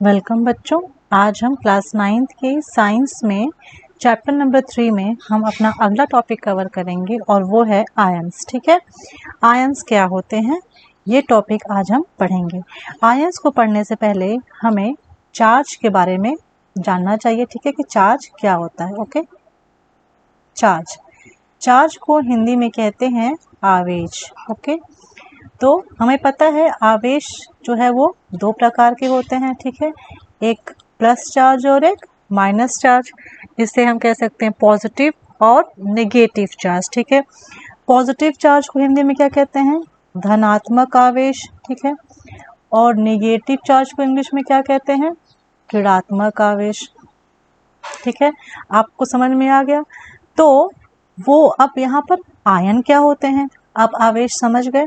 Welcome बच्चों। आज हम क्लास 9th के साइंस में चैप्टर नंबर 3 में हम अपना अगला टॉपिक कवर करेंगे और वो है आयंस। ठीक है, आयंस क्या होते हैं ये टॉपिक आज हम पढ़ेंगे। आयंस को पढ़ने से पहले हमें चार्ज के बारे में जानना चाहिए। ठीक है, कि चार्ज क्या होता है। ओके, चार्ज को हिंदी में कहते हैं आवेश। ओके, तो हमें पता है आवेश जो है वो दो प्रकार के होते हैं। ठीक है, एक प्लस चार्ज और एक माइनस चार्ज। इससे हम कह सकते हैं पॉजिटिव और नेगेटिव चार्ज। ठीक है, पॉजिटिव चार्ज को हिंदी में क्या कहते हैं? धनात्मक आवेश। ठीक है, और नेगेटिव चार्ज को इंग्लिश में क्या कहते हैं? ऋणात्मक आवेश। ठीक है, आपको समझ में आ गया। तो वो अब यहाँ पर आयन क्या होते हैं, आप आवेश समझ गए।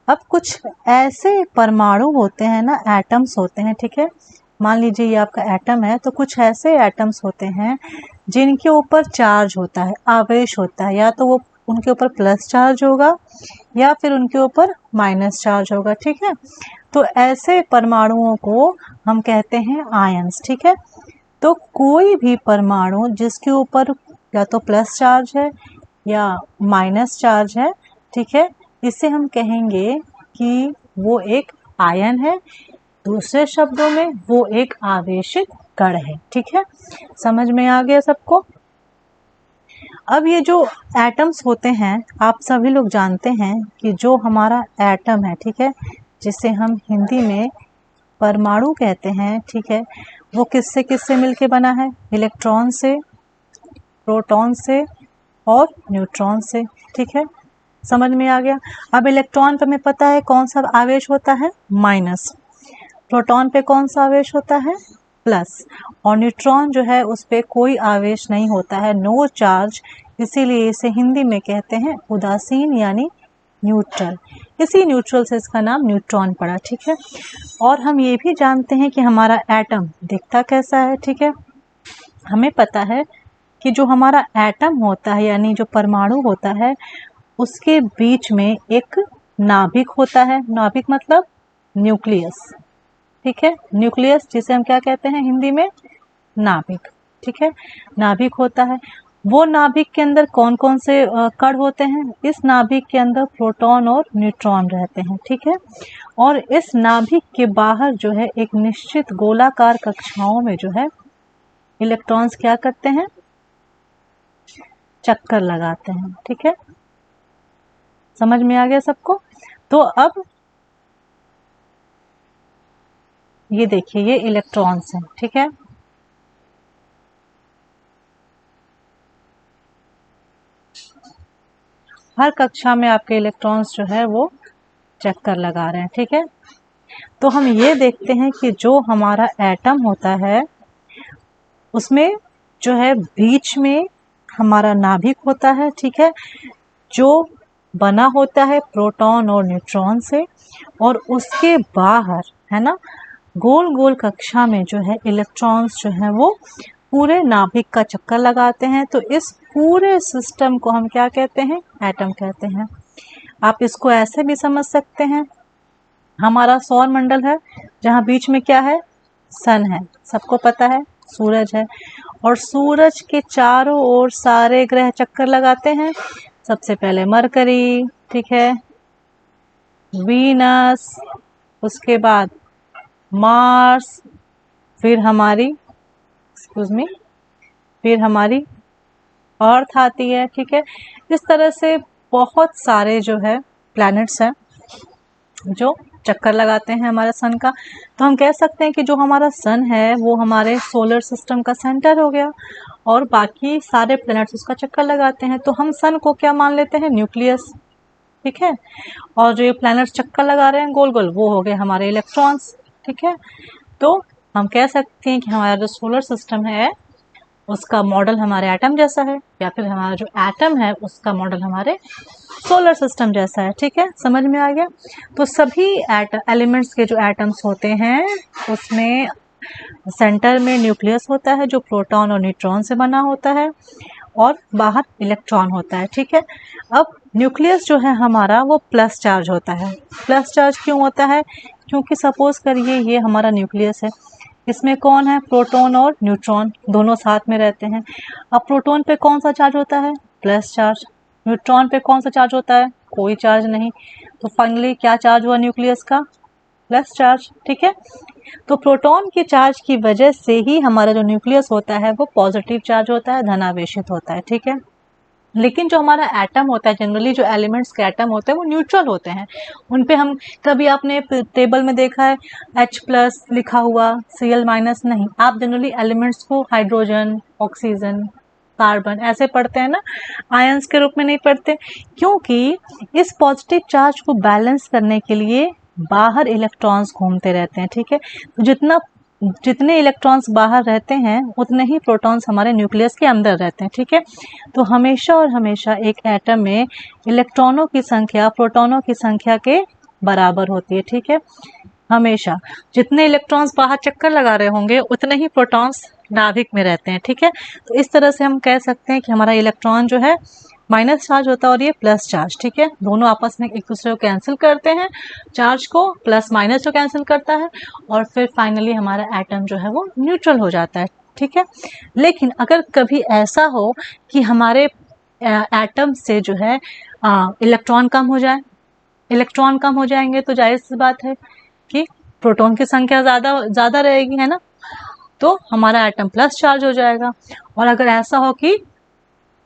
अब कुछ ऐसे परमाणु होते हैं ना, एटम्स होते हैं। ठीक है, मान लीजिए ये आपका एटम है, तो कुछ ऐसे एटम्स होते हैं जिनके ऊपर चार्ज होता है, आवेश होता है। या तो वो उनके ऊपर प्लस चार्ज होगा या फिर उनके ऊपर माइनस चार्ज होगा। ठीक है, तो ऐसे परमाणुओं को हम कहते हैं आयंस। ठीक है, तो कोई भी परमाणु जिसके ऊपर या तो प्लस चार्ज है या माइनस चार्ज है, ठीक है, इसे हम कहेंगे कि वो एक आयन है। दूसरे शब्दों में वो एक आवेशित कण है। ठीक है, समझ में आ गया सबको। अब ये जो एटम्स होते हैं, आप सभी लोग जानते हैं कि जो हमारा एटम है, ठीक है, जिसे हम हिंदी में परमाणु कहते हैं, ठीक है, वो किससे किससे मिलके बना है? इलेक्ट्रॉन से, प्रोटॉन से और न्यूट्रॉन से। ठीक है, समझ में आ गया। अब इलेक्ट्रॉन पे हमें पता है कौन सा आवेश होता है? माइनस। प्रोटॉन पे कौन सा आवेश होता है? प्लस। और न्यूट्रॉन जो है उस पे कोई आवेश नहीं होता है, नो चार्ज। इसीलिए इसे हिंदी में कहते हैं उदासीन यानी न्यूट्रल। इसी न्यूट्रल से इसका नाम न्यूट्रॉन पड़ा। ठीक है, और हम ये भी जानते हैं कि हमारा एटम दिखता कैसा है। ठीक है, हमें पता है कि जो हमारा एटम होता है यानी जो परमाणु होता है, उसके बीच में एक नाभिक होता है। नाभिक मतलब न्यूक्लियस। ठीक है, न्यूक्लियस जिसे हम क्या कहते हैं हिंदी में? नाभिक। ठीक है, नाभिक होता है। वो नाभिक के अंदर कौन कौन से कण होते हैं? इस नाभिक के अंदर प्रोटॉन और न्यूट्रॉन रहते हैं। ठीक है, और इस नाभिक के बाहर जो है एक निश्चित गोलाकार कक्षाओं में जो है इलेक्ट्रॉन्स क्या करते हैं? चक्कर लगाते हैं। ठीक है, समझ में आ गया सबको। तो अब ये देखिए, ये इलेक्ट्रॉन्स हैं। ठीक है, हर कक्षा में आपके इलेक्ट्रॉन्स जो है वो चक्कर लगा रहे हैं। ठीक है, तो हम ये देखते हैं कि जो हमारा एटम होता है उसमें जो है बीच में हमारा नाभिक होता है। ठीक है, जो बना होता है प्रोटॉन और न्यूट्रॉन से, और उसके बाहर है ना गोल गोल कक्षा में जो है इलेक्ट्रॉन्स जो है वो पूरे नाभिक का चक्कर लगाते हैं। तो इस पूरे सिस्टम को हम क्या कहते हैं? एटम कहते हैं। आप इसको ऐसे भी समझ सकते हैं, हमारा सौर मंडल है जहाँ बीच में क्या है? सन है, सबको पता है सूरज है, और सूरज के चारों ओर सारे ग्रह चक्कर लगाते हैं। सबसे पहले मरकरी, ठीक है, वीनस, उसके बाद मार्स, फिर हमारी फिर हमारी अर्थ आती है। ठीक है, इस तरह से बहुत सारे जो है प्लैनेट्स हैं जो चक्कर लगाते हैं हमारे सन का। तो हम कह सकते हैं कि जो हमारा सन है वो हमारे सोलर सिस्टम का सेंटर हो गया, और बाकी सारे प्लैनेट्स उसका चक्कर लगाते हैं। तो हम सन को क्या मान लेते हैं? न्यूक्लियस। ठीक है, और जो ये प्लैनेट्स चक्कर लगा रहे हैं गोल गोल, वो हो गए हमारे इलेक्ट्रॉन्स। ठीक है, तो हम कह सकते हैं कि हमारा जो सोलर सिस्टम है उसका मॉडल हमारे एटम जैसा है, या फिर हमारा जो एटम है उसका मॉडल हमारे सोलर सिस्टम जैसा है। ठीक है, समझ में आ गया। तो सभी एलिमेंट्स के जो एटम्स होते हैं उसमें सेंटर में न्यूक्लियस होता है जो प्रोटॉन और न्यूट्रॉन से बना होता है, और बाहर इलेक्ट्रॉन होता है। ठीक है, अब न्यूक्लियस जो है हमारा वो प्लस चार्ज होता है। प्लस चार्ज क्यों होता है? क्योंकि सपोज करिए ये हमारा न्यूक्लियस है, इसमें कौन है, प्रोटॉन और न्यूट्रॉन दोनों साथ में रहते हैं। अब प्रोटॉन पे कौन सा चार्ज होता है, प्लस चार्ज, न्यूट्रॉन पे कौन सा चार्ज होता है, कोई चार्ज नहीं। तो फाइनली क्या चार्ज हुआ न्यूक्लियस का, प्लस चार्ज, ठीक है। तो प्रोटॉन के चार्ज की वजह से ही हमारा जो न्यूक्लियस होता है वो पॉजिटिव चार्ज होता है, धनावेशित होता है, ठीक है। लेकिन जो हमारा एटम होता है, जनरली जो एलिमेंट्स के एटम होते हैं वो न्यूट्रल होते हैं। उन पे हम, कभी आपने टेबल में देखा है H+ लिखा हुआ, Cl- नहीं, आप जनरली एलिमेंट्स को हाइड्रोजन, ऑक्सीजन, कार्बन ऐसे पढ़ते हैं ना, आयंस के रूप में नहीं पढ़ते, क्योंकि इस पॉजिटिव चार्ज को बैलेंस करने के लिए बाहर इलेक्ट्रॉन्स घूमते रहते हैं, ठीक है। तो जितने इलेक्ट्रॉन्स बाहर रहते हैं उतने ही प्रोटॉन्स हमारे न्यूक्लियस के अंदर रहते हैं, ठीक है। तो हमेशा और हमेशा एक एटम में इलेक्ट्रॉनों की संख्या प्रोटॉनों की संख्या के बराबर होती है, ठीक है। हमेशा जितने इलेक्ट्रॉन्स बाहर चक्कर लगा रहे होंगे उतने ही प्रोटॉन्स नाभिक में रहते हैं, ठीक है। तो इस तरह से हम कह सकते हैं कि हमारा इलेक्ट्रॉन जो है माइनस चार्ज होता है और ये प्लस चार्ज, ठीक है। दोनों आपस में एक दूसरे को कैंसिल करते हैं, चार्ज को प्लस माइनस को कैंसिल करता है और फिर फाइनली हमारा एटम जो है वो न्यूट्रल हो जाता है, ठीक है। लेकिन अगर कभी ऐसा हो कि हमारे एटम से जो है इलेक्ट्रॉन कम हो जाए, इलेक्ट्रॉन कम हो जाएंगे तो जाहिर सी बात है कि प्रोटॉन की संख्या ज़्यादा रहेगी, है ना, तो हमारा एटम प्लस चार्ज हो जाएगा। और अगर ऐसा हो कि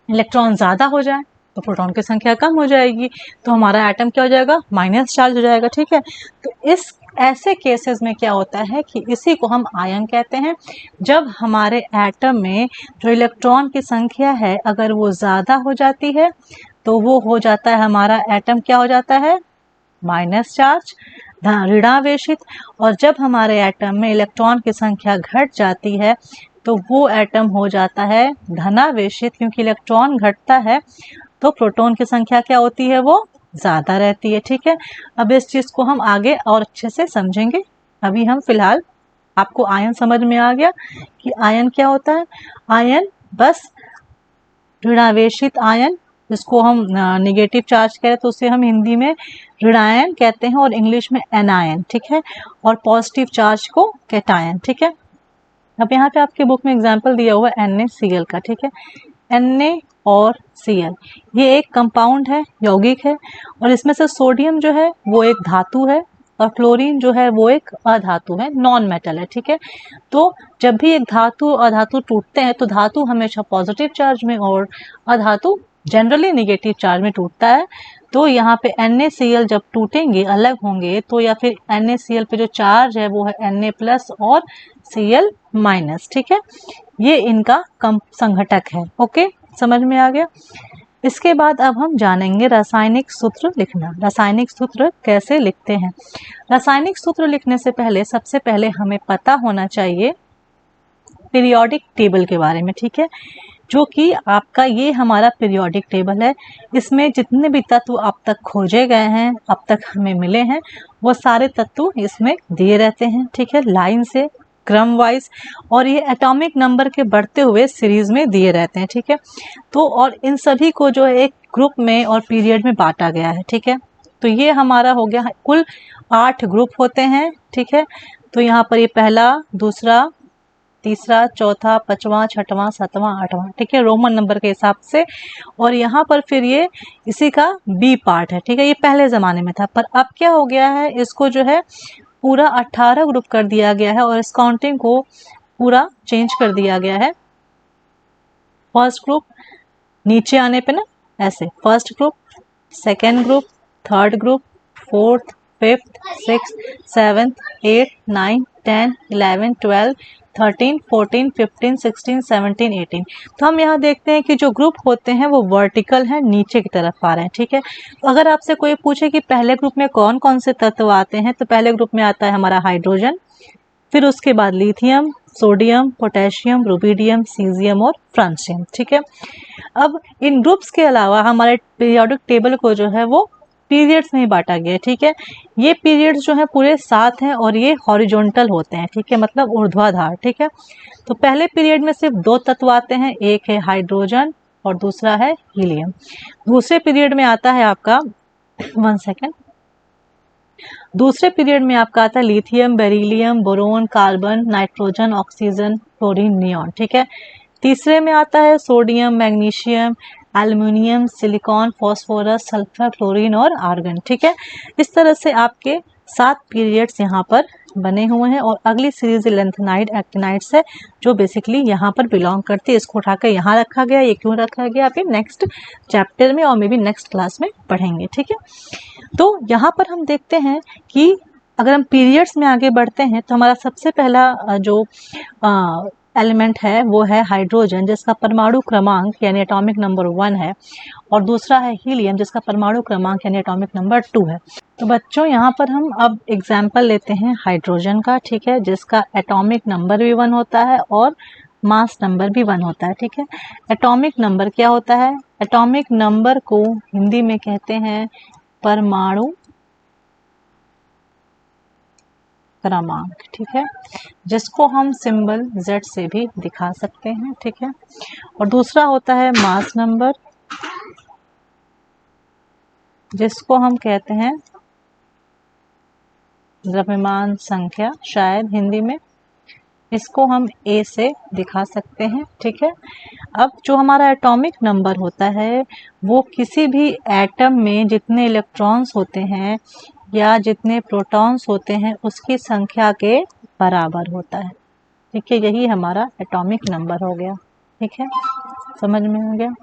इलेक्ट्रॉन ज़्यादा हो जाए तो प्रोटॉन की संख्या कम हो जाएगी, तो हमारा एटम क्या हो जाएगा, माइनस चार्ज हो जाएगा, ठीक है। तो इस ऐसे केसेस में क्या होता है कि इसी को हम आयन कहते हैं। जब हमारे एटम में जो इलेक्ट्रॉन की संख्या है अगर वो ज़्यादा हो जाती है तो वो हो जाता है, हमारा एटम क्या हो जाता है, माइनस चार्ज, ऋणावेशित। और जब हमारे एटम में इलेक्ट्रॉन की संख्या घट जाती है तो वो एटम हो जाता है धनावेशित, क्योंकि इलेक्ट्रॉन घटता है तो प्रोटॉन की संख्या क्या होती है, वो ज़्यादा रहती है, ठीक है। अब इस चीज़ को हम आगे और अच्छे से समझेंगे। अभी हम फिलहाल, आपको आयन समझ में आ गया कि आयन क्या होता है। आयन बस ऋणावेशित आयन, जिसको हम निगेटिव चार्ज करें तो उसे हम हिंदी में ऋणायन कहते हैं और इंग्लिश में एनायन, ठीक है। और पॉजिटिव चार्ज को कैटायन, ठीक है। अब यहाँ पे आपके बुक में एग्जाम्पल दिया हुआ है NaCl का, ठीक है। Na और Cl ये एक कंपाउंड है, यौगिक है, और इसमें से सोडियम जो है वो एक धातु है और क्लोरीन जो है वो एक अधातु है, नॉन मेटल है, ठीक है। तो जब भी एक धातु और अधातु टूटते हैं तो धातु हमेशा पॉजिटिव चार्ज में और अधातु जनरली निगेटिव चार्ज में टूटता है। तो यहाँ पे NaCl जब टूटेंगे, अलग होंगे, तो या फिर NaCl पे जो चार्ज है वो है Na+ और Cl-, ठीक है। ये इनका संघटक है, ओके, समझ में आ गया। इसके बाद अब हम जानेंगे रासायनिक सूत्र लिखना। रासायनिक सूत्र कैसे लिखते हैं। रासायनिक सूत्र लिखने से पहले सबसे पहले हमें पता होना चाहिए पीरियोडिक टेबल के बारे में, ठीक है। जो कि आपका ये हमारा पीरियोडिक टेबल है। इसमें जितने भी तत्व अब तक खोजे गए हैं, अब तक हमें मिले हैं, वो सारे तत्व इसमें दिए रहते हैं, ठीक है, लाइन से, क्रम वाइज, और ये एटॉमिक नंबर के बढ़ते हुए सीरीज में दिए रहते हैं, ठीक है। तो और इन सभी को जो है एक ग्रुप में और पीरियड में बांटा गया है, ठीक है। तो ये हमारा हो गया, कुल 8 ग्रुप होते हैं, ठीक है। तो यहाँ पर ये पहला, दूसरा, तीसरा, चौथा, पांचवा, छठवां, सातवां, आठवां, ठीक है, रोमन नंबर के हिसाब से। और यहाँ पर फिर ये इसी का बी पार्ट है, ठीक है। ये पहले ज़माने में था, पर अब क्या हो गया है, इसको जो है पूरा 18 ग्रुप कर दिया गया है और इस काउंटिंग को पूरा चेंज कर दिया गया है। फर्स्ट ग्रुप नीचे आने पे ना ऐसे, first group, second group, third group, fourth, fifth, six, seventh, 8, 9, 10, 11, 12, 13, 14, 15, 16, 17, 18। तो हम यहाँ देखते हैं कि जो ग्रुप होते हैं वो वर्टिकल हैं, नीचे की तरफ आ रहे हैं, ठीक है। तो अगर आपसे कोई पूछे कि पहले ग्रुप में कौन कौन से तत्व आते हैं, तो पहले ग्रुप में आता है हमारा हाइड्रोजन, फिर उसके बाद lithium, sodium, potassium, rubidium, caesium और फ्रांसियम, ठीक है। अब इन ग्रुप्स के अलावा हमारे पीरियोडिक टेबल को जो है वो पीरियड्स में ही बांटा गया है, ठीक है। ये पीरियड्स जो है पूरे 7 हैं और ये हॉरिजॉन्टल होते हैं, ठीक है, मतलब ऊर्ध्वाधर, ठीक है। तो पहले पीरियड में सिर्फ 2 तत्व आते हैं, एक है हाइड्रोजन और दूसरा है हीलियम। दूसरे पीरियड में आता है आपका 1 सेकेंड, दूसरे पीरियड में आपका आता है lithium, beryllium, boron, carbon, nitrogen, oxygen, chlorine, neon, ठीक है। तीसरे में आता है sodium, magnesium, aluminium, silicon, phosphorus, sulphur, chlorine और आर्गन, ठीक है। इस तरह से आपके 7 पीरियड्स यहाँ पर बने हुए हैं और अगली सीरीज लेंथेनाइड एक्टिनाइड्स है जो बेसिकली यहाँ पर बिलोंग करती है। इसको उठाकर यहाँ रखा गया। ये क्यों रखा गया फिर नेक्स्ट चैप्टर में और मे बी नेक्स्ट क्लास में पढ़ेंगे, ठीक है। तो यहाँ पर हम देखते हैं कि अगर हम पीरियड्स में आगे बढ़ते हैं तो हमारा सबसे पहला जो एलिमेंट है वो है हाइड्रोजन, जिसका परमाणु क्रमांक यानी एटॉमिक नंबर 1 है, और दूसरा है हीलियम, जिसका परमाणु क्रमांक यानी एटॉमिक नंबर 2 है। तो बच्चों यहाँ पर हम अब एग्जाम्पल लेते हैं हाइड्रोजन का, ठीक है, जिसका एटॉमिक नंबर भी 1 होता है और मास नंबर भी 1 होता है, ठीक है। एटॉमिक नंबर क्या होता है? एटॉमिक नंबर को हिंदी में कहते हैं परमाणु क्रमांक, ठीक है, जिसको हम सिंबल Z से भी दिखा सकते हैं, ठीक है। और दूसरा होता है मास नंबर, जिसको हम कहते हैं द्रव्यमान संख्या, शायद हिंदी में इसको हम A से दिखा सकते हैं, ठीक है। अब जो हमारा एटॉमिक नंबर होता है वो किसी भी एटम में जितने इलेक्ट्रॉन्स होते हैं या जितने प्रोटॉन्स होते हैं उसकी संख्या के बराबर होता है, ठीक है। यही हमारा एटॉमिक नंबर हो गया, ठीक है, समझ में आ गया।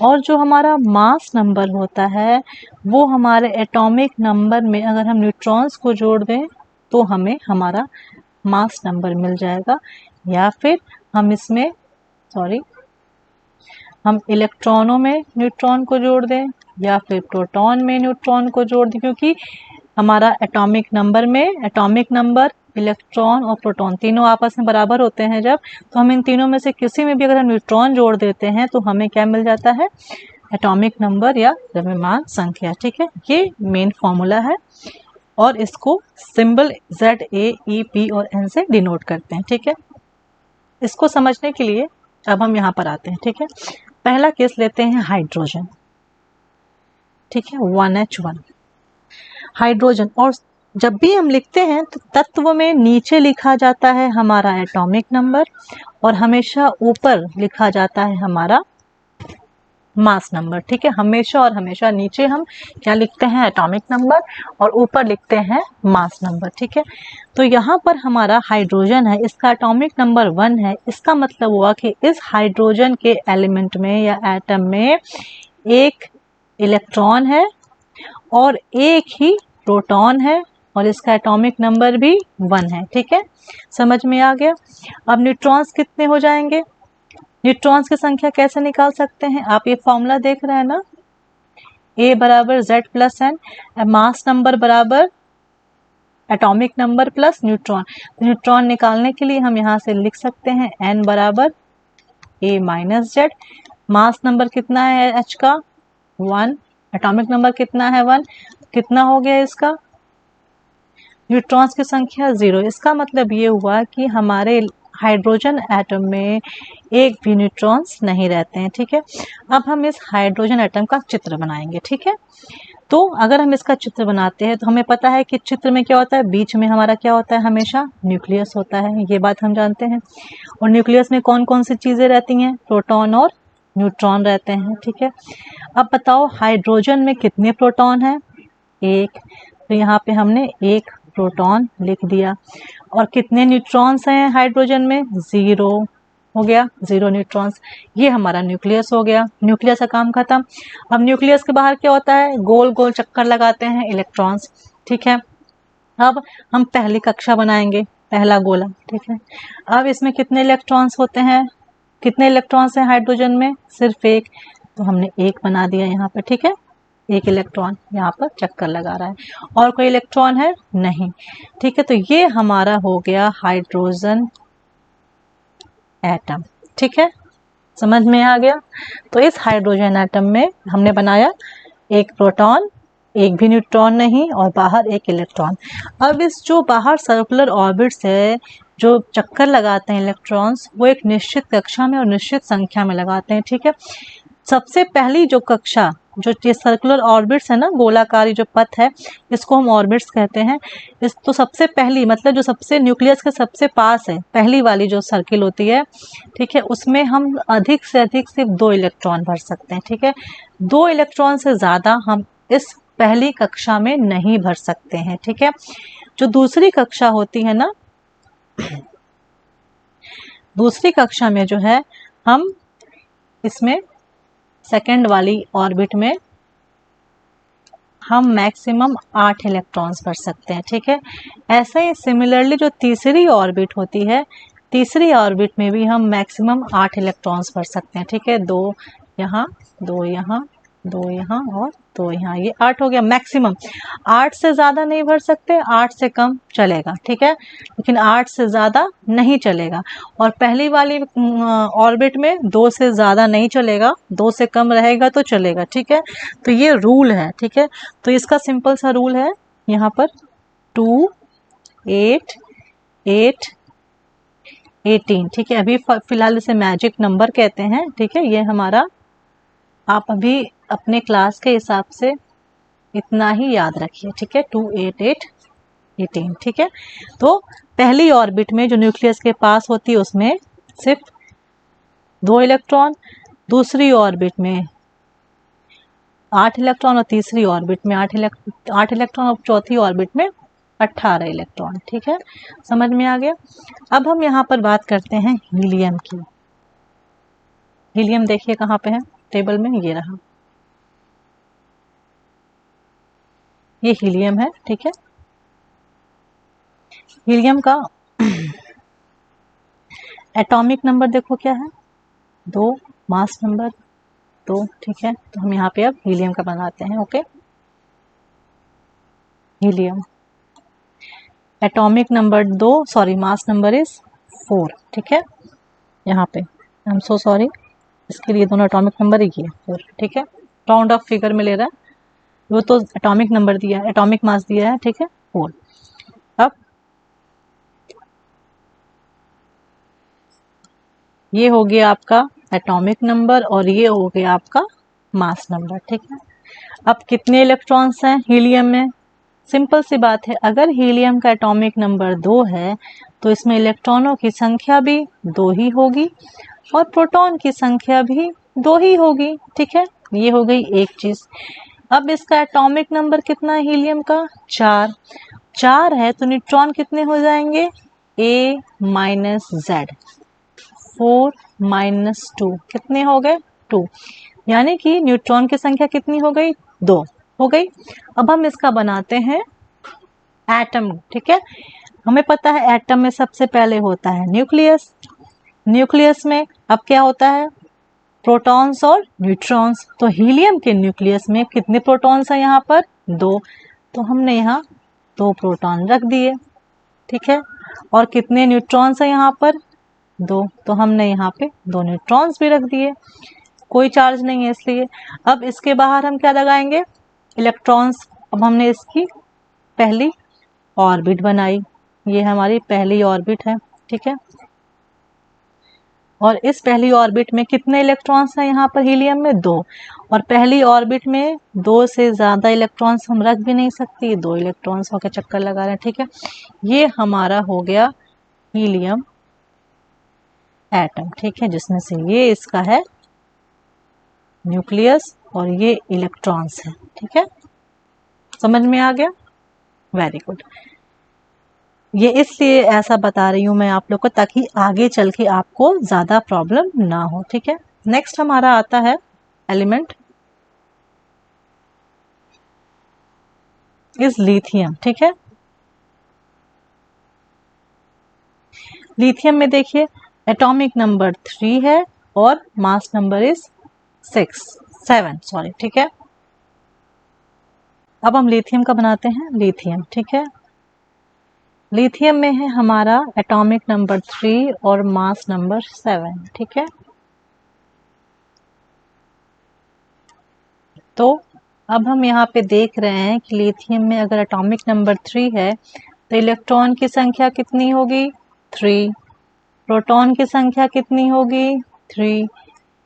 और जो हमारा मास नंबर होता है वो हमारे एटॉमिक नंबर में अगर हम न्यूट्रॉन्स को जोड़ दें तो हमें हमारा मास नंबर मिल जाएगा, या फिर हम इसमें हम इलेक्ट्रॉनों में न्यूट्रॉन को जोड़ दें या फिर प्रोटॉन में न्यूट्रॉन को जोड़ दें, क्योंकि हमारा एटॉमिक नंबर में एटॉमिक नंबर, इलेक्ट्रॉन और प्रोटॉन तीनों आपस में बराबर होते हैं जब, तो हम इन तीनों में से किसी में भी अगर हम न्यूट्रॉन जोड़ देते हैं तो हमें क्या मिल जाता है? एटॉमिक नंबर या द्रव्यमान संख्या, ठीक है। ये मेन फॉर्मूला है और इसको symbol Z, A, E, P और N से डिनोट करते हैं, ठीक है। इसको समझने के लिए अब हम यहाँ पर आते हैं, ठीक है। पहला केस लेते हैं हाइड्रोजन, ठीक है, 1H1 हाइड्रोजन। और जब भी हम लिखते हैं तो तत्व में नीचे लिखा जाता है हमारा एटॉमिक नंबर और हमेशा ऊपर लिखा जाता है हमारा मास नंबर, ठीक है। हमेशा और हमेशा नीचे हम क्या लिखते हैं? एटॉमिक नंबर, और ऊपर लिखते हैं मास नंबर, ठीक है। तो यहाँ पर हमारा हाइड्रोजन है, इसका एटॉमिक नंबर 1 है। इसका मतलब हुआ कि इस हाइड्रोजन के एलिमेंट में या एटम में एक इलेक्ट्रॉन है और एक ही प्रोटॉन है और इसका एटॉमिक नंबर भी 1 है, ठीक है, समझ में आ गया। अब न्यूट्रॉन्स कितने हो जाएंगे? न्यूट्रॉन्स की संख्या कैसे निकाल सकते हैं? आप ये फॉर्मूला देख रहे हैं ना, A बराबर Z plus N, mass number बराबर एटॉमिक नंबर प्लस न्यूट्रॉन। तो न्यूट्रॉन निकालने के लिए हम यहाँ से लिख सकते हैं N बराबर A minus Z। Mass number कितना है H का? 1। एटॉमिक नंबर कितना है? 1। कितना हो गया इसका? न्यूट्रॉन्स की संख्या 0। इसका मतलब ये हुआ कि हमारे हाइड्रोजन एटम में एक भी न्यूट्रॉन्स नहीं रहते हैं, ठीक है। अब हम इस हाइड्रोजन एटम का चित्र बनाएंगे, ठीक है। तो अगर हम इसका चित्र बनाते हैं तो हमें पता है कि चित्र में क्या होता है? बीच में हमारा क्या होता है? हमेशा न्यूक्लियस होता है, ये बात हम जानते हैं। और न्यूक्लियस में कौन कौन सी चीज़ें रहती हैं? प्रोटॉन और न्यूट्रॉन रहते हैं, ठीक है। अब बताओ हाइड्रोजन में कितने प्रोटॉन हैं? 1। तो यहाँ पे हमने 1 प्रोटॉन लिख दिया। और कितने न्यूट्रॉन्स हैं हाइड्रोजन में? 0 हो गया, 0 न्यूट्रॉन्स। ये हमारा न्यूक्लियस हो गया। न्यूक्लियस का काम खत्म। अब न्यूक्लियस के बाहर क्या होता है? गोल गोल चक्कर लगाते हैं इलेक्ट्रॉन्स, ठीक है। अब हम पहली कक्षा बनाएंगे, पहला गोला, ठीक है। अब इसमें कितने इलेक्ट्रॉन्स होते हैं? कितने इलेक्ट्रॉन्स हैं हाइड्रोजन में? सिर्फ 1। तो हमने 1 बना दिया यहाँ पर, ठीक है। 1 इलेक्ट्रॉन यहाँ पर चक्कर लगा रहा है। और कोई इलेक्ट्रॉन है? नहीं, ठीक है। तो ये हमारा हो गया हाइड्रोजन एटम, ठीक है, समझ में आ गया। तो इस हाइड्रोजन एटम में हमने बनाया 1 प्रोटॉन, 1 भी न्यूट्रॉन नहीं, और बाहर 1 इलेक्ट्रॉन। अब इस जो बाहर सर्कुलर ऑर्बिट्स है जो चक्कर लगाते हैं इलेक्ट्रॉन्स, वो एक निश्चित कक्षा में और निश्चित संख्या में लगाते हैं, ठीक है। सबसे पहली जो कक्षा जो ये सर्कुलर ऑर्बिट्स है ना, गोलाकारी जो पथ है, इसको हम ऑर्बिट्स कहते हैं। इस तो सबसे पहली मतलब जो सबसे न्यूक्लियस के सबसे पास है, पहली वाली जो सर्किल होती है, ठीक है, उसमें हम अधिक से अधिक सिर्फ 2 इलेक्ट्रॉन भर सकते हैं। ठीक है, 2 इलेक्ट्रॉन से ज़्यादा हम इस पहली कक्षा में नहीं भर सकते हैं। ठीक है, जो दूसरी कक्षा होती है ना, दूसरी कक्षा में जो है हम इसमें सेकेंड वाली ऑर्बिट में हम मैक्सिमम 8 इलेक्ट्रॉन्स भर सकते हैं। ठीक है, ऐसे ही सिमिलरली जो तीसरी ऑर्बिट होती है, तीसरी ऑर्बिट में भी हम मैक्सिमम 8 इलेक्ट्रॉन्स भर सकते हैं। ठीक है, 2 यहाँ, 2 यहाँ, 2 यहाँ और 2 यहाँ, ये 8 हो गया मैक्सिमम। 8 से ज़्यादा नहीं भर सकते, 8 से कम चलेगा। ठीक है, लेकिन 8 से ज़्यादा नहीं चलेगा। और पहली वाली ऑर्बिट में 2 से ज़्यादा नहीं चलेगा, 2 से कम रहेगा तो चलेगा। ठीक है, तो ये रूल है। ठीक है, तो इसका सिंपल सा रूल है यहाँ पर 2, 8, 8, 18। ठीक है, अभी फिलहाल इसे मैजिक नंबर कहते हैं। ठीक है, ये हमारा, आप अभी अपने क्लास के हिसाब से इतना ही याद रखिए। ठीक है, 2, 8, 8, 18। ठीक है, तो पहली ऑर्बिट में जो न्यूक्लियस के पास होती है उसमें सिर्फ 2 इलेक्ट्रॉन, दूसरी ऑर्बिट में 8 इलेक्ट्रॉन और तीसरी ऑर्बिट में 8 इलेक्ट्रॉन और चौथी ऑर्बिट में 18 इलेक्ट्रॉन। ठीक है, समझ में आ गया। अब हम यहाँ पर बात करते हैं हीलियम की। हीलियम देखिए कहाँ पे है टेबल में, ये रहा, ये हीलियम है। ठीक है, हीलियम का एटॉमिक नंबर देखो क्या है, 2, मास नंबर 2। ठीक है, तो हम यहाँ पे अब हीलियम का बनाते हैं। Okay, helium atomic number 2, sorry mass number is 4। ठीक है, यहाँ पे आई एम सो सॉरी, इसके लिए दोनों एटॉमिक नंबर ही किया 4। ठीक है, राउंड ऑफ फिगर में ले रहा है, वो तो एटॉमिक नंबर दिया है, एटॉमिक मास दिया है। ठीक है, 4। अब ये हो गया आपका एटॉमिक नंबर और ये हो गया आपका मास नंबर। ठीक है, अब कितने इलेक्ट्रॉन्स हैं हीलियम में? सिंपल सी बात है, अगर हीलियम का एटॉमिक नंबर 2 है तो इसमें इलेक्ट्रॉनों की संख्या भी 2 ही होगी और प्रोटॉन की संख्या भी 2 ही होगी। ठीक है, ये हो गई एक चीज। अब इसका एटॉमिक नंबर कितना है हीलियम का? 4। 4 है तो न्यूट्रॉन कितने हो जाएंगे? A माइनस जेड, 4 माइनस 2 कितने हो गए? 2। यानी कि न्यूट्रॉन की संख्या कितनी हो गई? 2 हो गई। अब हम इसका बनाते हैं एटम। ठीक है, हमें पता है एटम में सबसे पहले होता है न्यूक्लियस। न्यूक्लियस में अब क्या होता है? प्रोटॉन्स और न्यूट्रॉन्स। तो हीलियम के न्यूक्लियस में कितने प्रोटॉन्स हैं यहाँ पर? 2। तो हमने यहाँ 2 प्रोटॉन रख दिए। ठीक है, और कितने न्यूट्रॉन्स हैं यहाँ पर? 2। तो हमने यहाँ पे 2 न्यूट्रॉन्स भी रख दिए, कोई चार्ज नहीं है इसलिए। अब इसके बाहर हम क्या लगाएंगे? इलेक्ट्रॉन्स। अब हमने इसकी पहली ऑर्बिट बनाई, ये हमारी पहली ऑर्बिट है। ठीक है, और इस पहली ऑर्बिट में कितने इलेक्ट्रॉन्स हैं यहाँ पर हीलियम में? 2। और पहली ऑर्बिट में 2 से ज़्यादा इलेक्ट्रॉन्स हम रख भी नहीं सकते, 2 इलेक्ट्रॉन्स होकर चक्कर लगा रहे हैं। ठीक है, ये हमारा हो गया हीलियम एटम। ठीक है, जिसमें से ये इसका है न्यूक्लियस और ये इलेक्ट्रॉन्स है। ठीक है, समझ में आ गया? Very good. ये इसलिए ऐसा बता रही हूँ मैं आप लोग को ताकि आगे चल के आपको ज़्यादा प्रॉब्लम ना हो। ठीक है, नेक्स्ट हमारा आता है एलिमेंट इज लिथियम। ठीक है, लिथियम में देखिए एटॉमिक नंबर 3 है और मास नंबर इज 7 सॉरी। ठीक है, अब हम लिथियम का बनाते हैं लिथियम। ठीक है, लिथियम में है हमारा एटॉमिक नंबर 3 और मास नंबर 7। ठीक है, तो अब हम यहाँ पे देख रहे हैं कि लिथियम में अगर एटॉमिक नंबर 3 है तो इलेक्ट्रॉन की संख्या कितनी होगी? 3। प्रोटॉन की संख्या कितनी होगी? 3।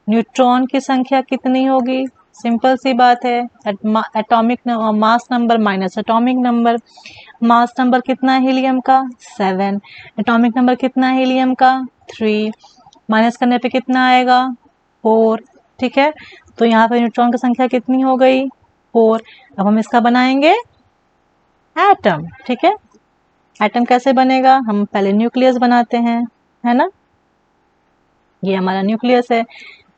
न्यूट्रॉन की संख्या कितनी होगी? सिंपल सी बात है। Atomic mass number minus atomic number. Mass number कितना है हीलियम का 7, एटॉमिक नंबर कितना है हीलियम का 3, माइनस करने पे कितना आएगा 4, ठीक है। तो यहाँ पे न्यूट्रॉन की संख्या कितनी हो गई 4। अब हम इसका बनाएंगे एटम, ठीक है। एटम कैसे बनेगा, हम पहले न्यूक्लियस बनाते हैं, है ना। ये हमारा न्यूक्लियस है।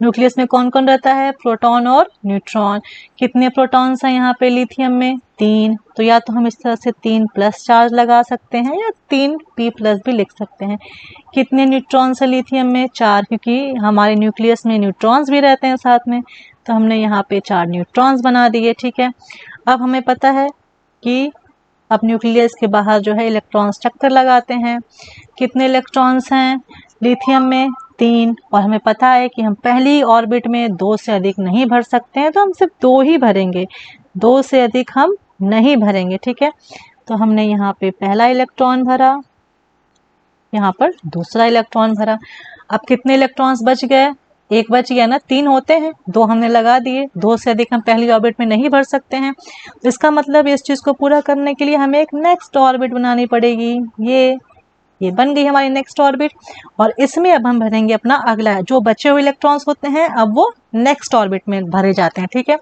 न्यूक्लियस में कौन कौन रहता है, प्रोटॉन और न्यूट्रॉन। कितने प्रोटॉन्स हैं यहाँ पे लिथियम में 3, तो या तो हम इस तरह से 3 प्लस चार्ज लगा सकते हैं या 3 p प्लस भी लिख सकते हैं। कितने न्यूट्रॉन्स है लिथियम में 4, क्योंकि हमारे न्यूक्लियस में न्यूट्रॉन्स भी रहते हैं साथ में, तो हमने यहाँ पे 4 न्यूट्रॉन्स बना दिए, ठीक है। अब हमें पता है कि अब न्यूक्लियस के बाहर जो है इलेक्ट्रॉन्स चक्कर लगाते हैं। कितने इलेक्ट्रॉन्स हैं लिथियम में 3, और हमें पता है कि हम पहली ऑर्बिट में 2 से अधिक नहीं भर सकते हैं, तो हम सिर्फ 2 ही भरेंगे, 2 से अधिक हम नहीं भरेंगे, ठीक है। तो हमने यहाँ पे पहला इलेक्ट्रॉन भरा, यहाँ पर दूसरा इलेक्ट्रॉन भरा। अब कितने इलेक्ट्रॉन्स बच गए, एक बच गया ना, 3 होते हैं, 2 हमने लगा दिए, 2 से अधिक हम पहली ऑर्बिट में नहीं भर सकते हैं। तो इसका मतलब इस चीज़ को पूरा करने के लिए हमें एक नेक्स्ट ऑर्बिट बनानी पड़ेगी। ये बन गई हमारी नेक्स्ट ऑर्बिट, और इसमें अब हम भरेंगे अपना अगला, जो बचे हुए इलेक्ट्रॉन्स होते हैं अब वो नेक्स्ट ऑर्बिट में भरे जाते हैं, ठीक है।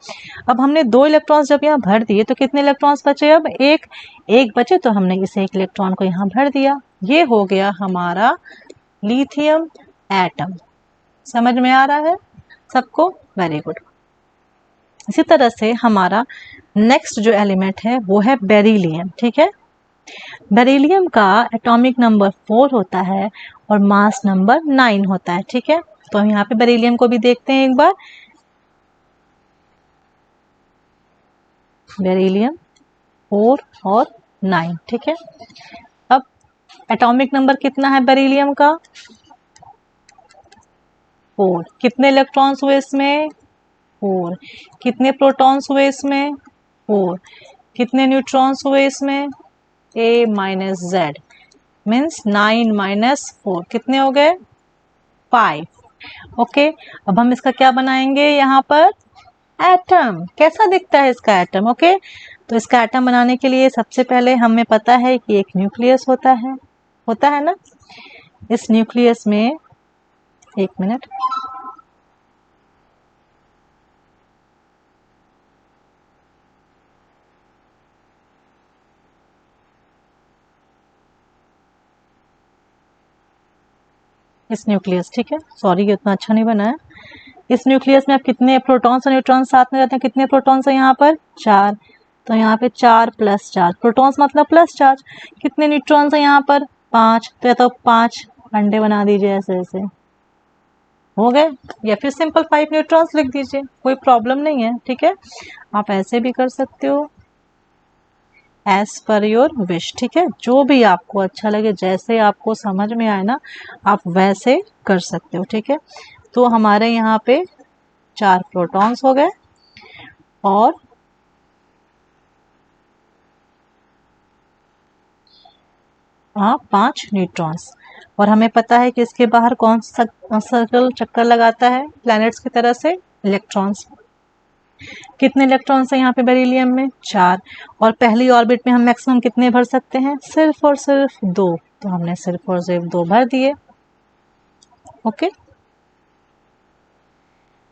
अब हमने 2 इलेक्ट्रॉन्स जब यहाँ भर दिए तो कितने इलेक्ट्रॉन्स बचे, अब एक बचे, तो हमने इसे एक इलेक्ट्रॉन को यहाँ भर दिया। ये हो गया हमारा लिथियम एटम। समझ में आ रहा है सबको, वेरी गुड। इसी तरह से हमारा नेक्स्ट जो एलिमेंट है वो है बेरिलियम, ठीक है। बेरिलियम का एटॉमिक नंबर 4 होता है और मास नंबर 9 होता है, ठीक है। तो हम यहाँ पे बेरिलियम को भी देखते हैं एक बार। बेरिलियम 4 और 9, ठीक है। अब एटॉमिक नंबर कितना है बेरिलियम का 4। कितने इलेक्ट्रॉन्स हुए इसमें 4। कितने प्रोटॉन्स हुए इसमें 4। कितने न्यूट्रॉन्स हुए इसमें a minus Z, means 9 minus 4 कितने हो गए 5। ओके, अब हम इसका क्या बनाएंगे यहाँ पर एटम। कैसा दिखता है इसका एटम, ओके। तो इसका एटम बनाने के लिए सबसे पहले हमें पता है कि एक न्यूक्लियस होता है ना। इस न्यूक्लियस में, एक मिनट, इस न्यूक्लियस, ठीक है, सॉरी ये उतना अच्छा नहीं बना है। इस न्यूक्लियस में अब कितने प्रोटॉन्स और न्यूट्रॉन्स साथ में रहते हैं, कितने प्रोटॉन्स है यहाँ पर 4, तो यहाँ पे 4 प्लस चार्ज, प्रोटॉन्स मतलब प्लस चार्ज। कितने न्यूट्रॉन्स है यहाँ पर 5, तो या तो 5 अंडे बना दीजिए, ऐसे ऐसे हो गए, या फिर सिंपल 5 न्यूट्रॉन्स लिख दीजिए, कोई प्रॉब्लम नहीं है, ठीक है। आप ऐसे भी कर सकते हो, एज पर योर विश, ठीक है। जो भी आपको अच्छा लगे, जैसे आपको समझ में आए ना, आप वैसे कर सकते हो, ठीक है। तो हमारे यहाँ पे 4 प्रोटॉन्स हो गए और 5 न्यूट्रॉन्स, और हमें पता है कि इसके बाहर कौन सा सर्कल चक्कर लगाता है प्लैनेट्स की तरह से, इलेक्ट्रॉन्स। कितने इलेक्ट्रॉन्स हैं यहाँ पे बेरिलियम में 4, और पहली ऑर्बिट में हम मैक्सिमम कितने भर सकते हैं, सिर्फ और सिर्फ 2, तो हमने सिर्फ और सिर्फ 2 भर दिए, ओके।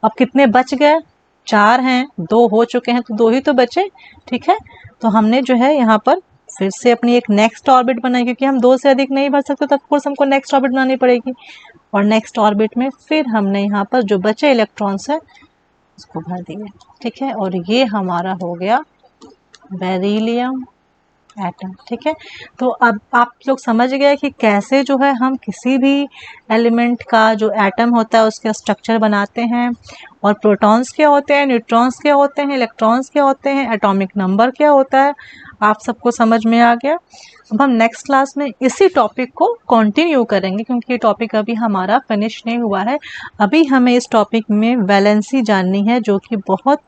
अब कितने बच गए, 4 हैं, 2 हो चुके हैं, तो 2 ही तो बचे, ठीक है। तो हमने जो है यहाँ पर फिर से अपनी एक नेक्स्ट ऑर्बिट बनाई, क्योंकि हम 2 से अधिक नहीं भर सकते, तो ऑफकोर्स हमको नेक्स्ट ऑर्बिट बनानी पड़ेगी, और नेक्स्ट ऑर्बिट में फिर हमने यहाँ पर जो बचे इलेक्ट्रॉन्स है उसको भर दिए, ठीक है। और ये हमारा हो गया बेरिलियम एटम, ठीक है। तो अब आप लोग समझ गए कि कैसे जो है हम किसी भी एलिमेंट का जो एटम होता है उसके स्ट्रक्चर बनाते हैं, और प्रोटॉन्स क्या होते हैं, न्यूट्रॉन्स क्या होते हैं, इलेक्ट्रॉन्स क्या होते हैं, एटॉमिक नंबर क्या होता है, आप सबको समझ में आ गया। अब हम नेक्स्ट क्लास में इसी टॉपिक को कंटिन्यू करेंगे, क्योंकि ये टॉपिक अभी हमारा फिनिश नहीं हुआ है। अभी हमें इस टॉपिक में वैलेंसी जाननी है, जो कि बहुत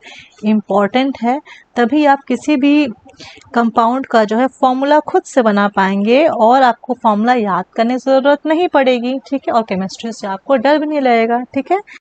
इम्पॉर्टेंट है, तभी आप किसी भी कंपाउंड का जो है फॉर्मूला खुद से बना पाएंगे, और आपको फॉर्मूला याद करने की ज़रूरत नहीं पड़ेगी, ठीक है। और केमिस्ट्री से आपको डर भी नहीं लगेगा, ठीक है।